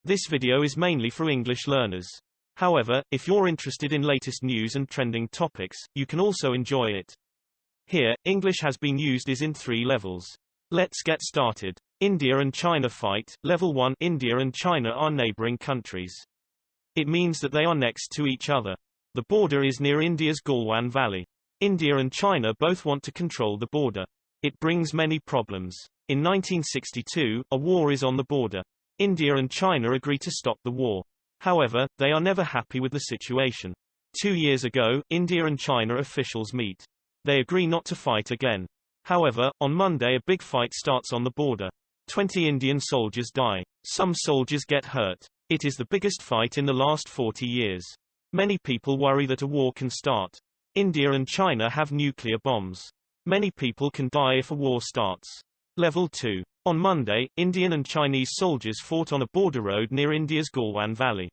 This video is mainly for English learners. However, if you're interested in latest news and trending topics, you can also enjoy it. Here, English has been used is in 3 levels. Let's get started. India and China fight. Level 1. India and China are neighboring countries. It means that they are next to each other. The border is near India's Galwan Valley. India and China both want to control the border. It brings many problems. In 1962, a war is on the border. India and China agree to stop the war. However, they are never happy with the situation. 2 years ago, India and China officials meet. They agree not to fight again. However, on Monday a big fight starts on the border. 20 Indian soldiers die. Some soldiers get hurt. It is the biggest fight in the last 40 years. Many people worry that a war can start. India and China have nuclear bombs. Many people can die if a war starts. Level 2. On Monday, Indian and Chinese soldiers fought on a border road near India's Galwan Valley.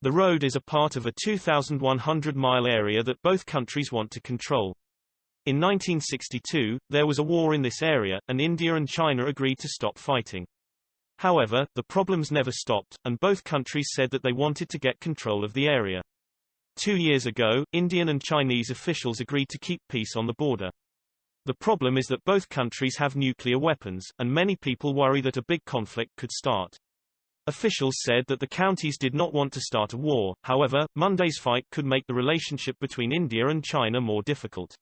The road is a part of a 2,100-mile area that both countries want to control. In 1962, there was a war in this area, and India and China agreed to stop fighting. However, the problems never stopped, and both countries said that they wanted to get control of the area. 2 years ago, Indian and Chinese officials agreed to keep peace on the border. The problem is that both countries have nuclear weapons, and many people worry that a big conflict could start. Officials said that the counties did not want to start a war, however, Monday's fight could make the relationship between India and China more difficult.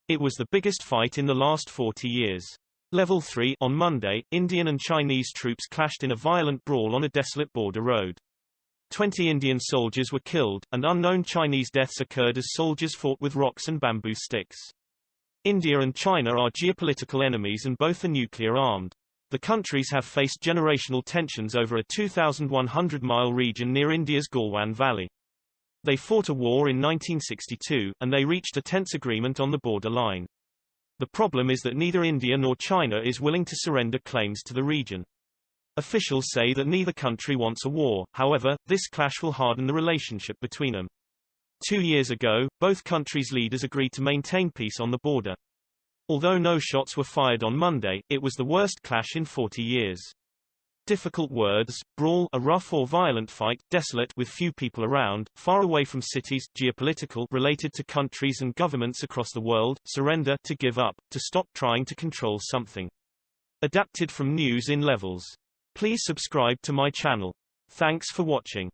It was the biggest fight in the last 40 years. Level 3. On Monday, Indian and Chinese troops clashed in a violent brawl on a desolate border road. 20 Indian soldiers were killed, and unknown Chinese deaths occurred as soldiers fought with rocks and bamboo sticks. India and China are geopolitical enemies and both are nuclear-armed. The countries have faced generational tensions over a 2,100-mile region near India's Galwan Valley. They fought a war in 1962, and they reached a tense agreement on the border line. The problem is that neither India nor China is willing to surrender claims to the region. Officials say that neither country wants a war, however, this clash will harden the relationship between them. 2 years ago, both countries' leaders agreed to maintain peace on the border. Although no shots were fired on Monday, it was the worst clash in 40 years. Difficult words: brawl, a rough or violent fight; desolate, with few people around, far away from cities; geopolitical, related to countries and governments across the world; surrender, to give up, to stop trying to control something. Adapted from News in Levels. Please subscribe to my channel. Thanks for watching.